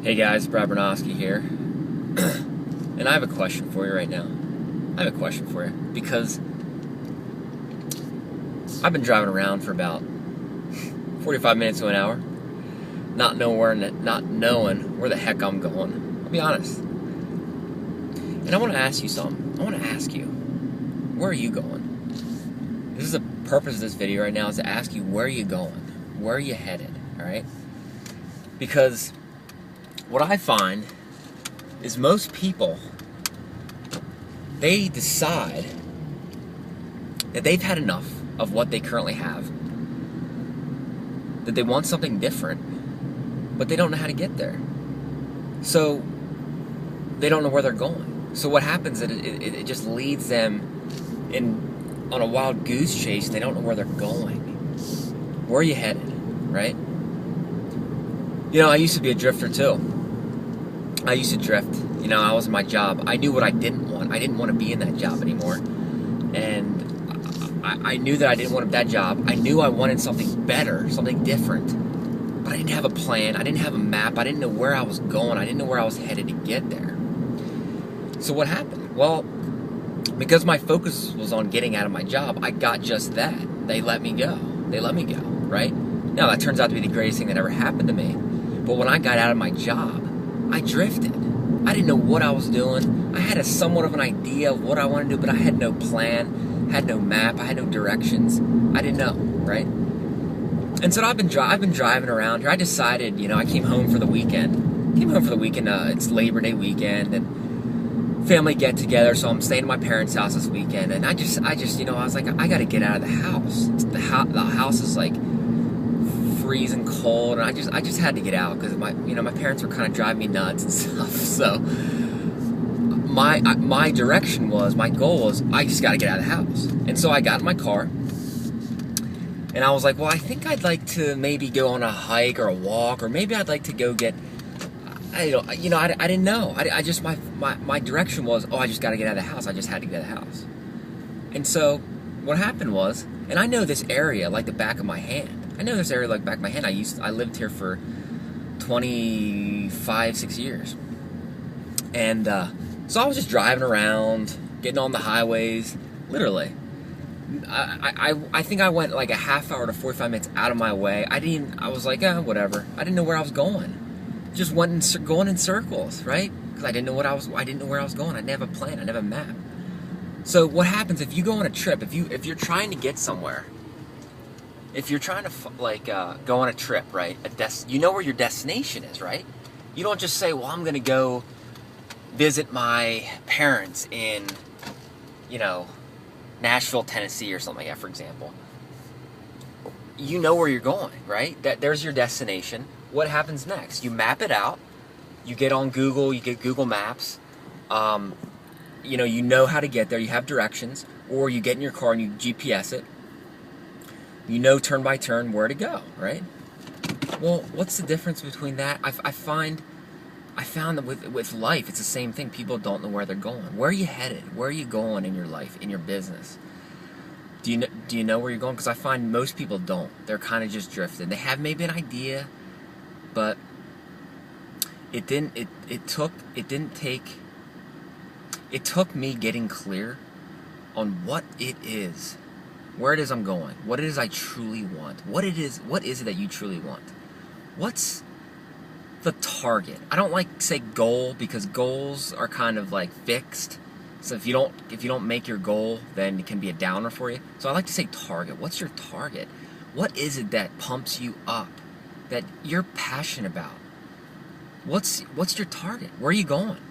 Hey guys, Brad Bernowski here, and I have a question for you right now. I have a question for you because I've been driving around for about 45 minutes to an hour, not knowing where the heck I'm going. I'll be honest. And I want to ask you something. I want to ask you, where are you going? This is the purpose of this video right now, is to ask you, where are you going? Where are you headed? All right? Because what I find is most people, they decide that they've had enough of what they currently have, that they want something different, but they don't know how to get there. So they don't know where they're going. So what happens is it just leads them on a wild goose chase, and they don't know where they're going. Where are you headed, right? You know, I used to be a drifter too. I used to drift. You know, I was in my job. I knew what I didn't want. I didn't want to be in that job anymore. And I knew that I didn't want that job. I knew I wanted something better, something different. But I didn't have a plan. I didn't have a map. I didn't know where I was going. I didn't know where I was headed to get there. So what happened? Well, because my focus was on getting out of my job, I got just that. They let me go. They let me go, right? Now, that turns out to be the greatest thing that ever happened to me. But when I got out of my job, I drifted. I didn't know what I was doing. I had a somewhat of an idea of what I wanted to do, but I had no plan, had no map, I had no directions. I didn't know, right? And so I've been driving around here. I decided, you know, I came home for the weekend. It's Labor Day weekend, and family get together, so I'm staying at my parents' house this weekend. And I just, you know, I was like, I got to get out of the house. The house is like freezing cold, and I just had to get out because my parents were kind of driving me nuts and stuff. So my direction was, my goal was, I just got to get out of the house. And so I got in my car, and I was like, well, I think I'd like to maybe go on a hike or a walk, or maybe I'd like to go get, I didn't know. I just, my direction was, oh, I just got to get out of the house. I just had to get out of the house. And so what happened was, and I know this area like the back of my hand. I lived here for 6 years. And so I was just driving around, getting on the highways, literally. I think I went like a half hour to 45 minutes out of my way. I was like, whatever. I didn't know where I was going. Just going in circles, right? Because I didn't know where I was going. I didn't have a plan. I didn't have a map. So what happens if you go on a trip, if you're trying to get somewhere, if you're trying to go on a trip, right? You know where your destination is, right? You don't just say, well, I'm going to go visit my parents in, Nashville, Tennessee or something like that, for example. You know where you're going, right? There's your destination. What happens next? You map it out. You get on Google. You get Google Maps. You know how to get there. You have directions. Or you get in your car and you GPS it. You know turn by turn where to go, right? Well, what's the difference between that? I found that with life, it's the same thing. People don't know where they're going. Where are you headed? Where are you going in your life, in your business? Do you know where you're going? Because I find most people don't. They're kind of just drifting. They have maybe an idea, but it took me getting clear on what it is. Where it is I'm going, what it is I truly want, what is it that you truly want? What's the target? I don't like to say goal, because goals are kind of like fixed. So if you don't make your goal, then it can be a downer for you. So I like to say target. What's your target? What is it that pumps you up, that you're passionate about? What's your target? Where are you going?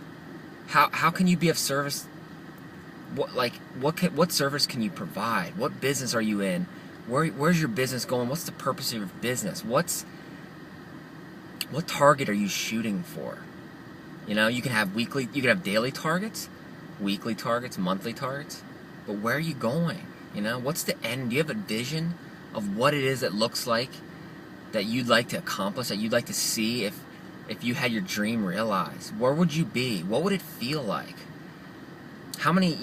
How can you be of service? What service can you provide? What business are you in? Where's your business going? What's the purpose of your business? What target are you shooting for? You know, you can have daily targets, weekly targets, monthly targets, but where are you going? You know, what's the end? Do you have a vision of what it is that looks like, that you'd like to accomplish, that you'd like to see if you had your dream realized? Where would you be? What would it feel like? How many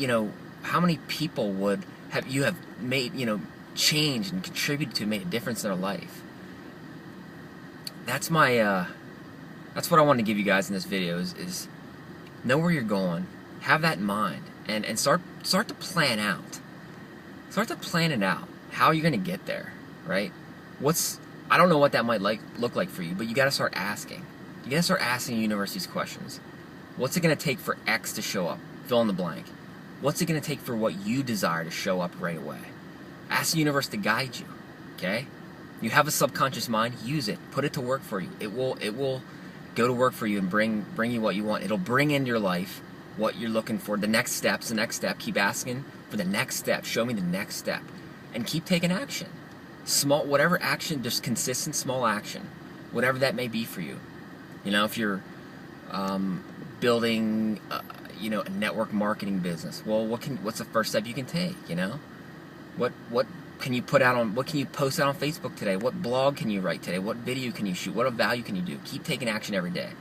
people would have made, changed and contributed to, made a difference in their life? That's my That's what I want to give you guys in this video is know where you're going, have that in mind, and start to plan out. Start to plan it out. How you're gonna get there, right? I don't know what that might look like for you, but you gotta start asking. You gotta start asking the universe these questions. What's it gonna take for X to show up? Fill in the blank. What's it gonna take for what you desire to show up right away? Ask the universe to guide you. Okay? You have a subconscious mind, use it. Put it to work for you. It will go to work for you and bring you what you want. It'll bring into your life what you're looking for. The next step. Keep asking for the next step. Show me the next step. And keep taking action. Whatever action, just consistent small action. Whatever that may be for you. You know, if you're building a network marketing business, well, what's the first step you can take, you know? What can you put out what can you post out on Facebook today? What blog can you write today? What video can you shoot? What value can you do? Keep taking action every day.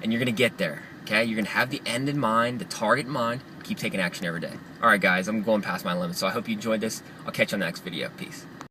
And you're going to get there, okay? You're going to have the end in mind, the target in mind. Keep taking action every day. All right, guys, I'm going past my limit, so I hope you enjoyed this. I'll catch you on the next video. Peace.